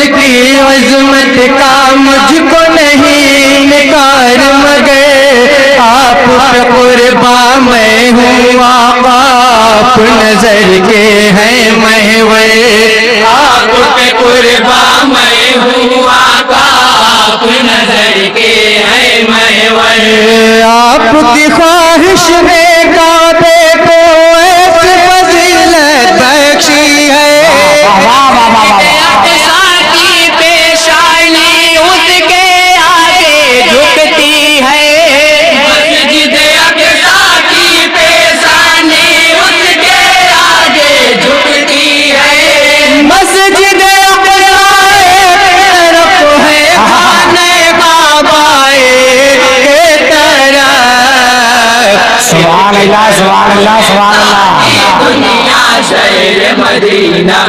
کی عظمت کا مجھ کو نہیں نکار مگر آپ پہ قربان میں ہوں آقا آپ نظر کے ہیں محور آپ پہ قربان میں ہوں آقا آپ نظر کے ہے محور آپ کی خواہش نے کعبے کو ایسی فضیلت بخشی ہے اقصیٰ کی پیشانی اس کے آگے جھکتی ہے مسجد اقصیٰ کی پیشانی اس کے آگے جھکتی ہے مسجد اقصیٰ طرف ہے خانہ کعبہ کے طرف سبحان اللہ سبحان اللہ سبحان اللہ دنیا شہر مدینہ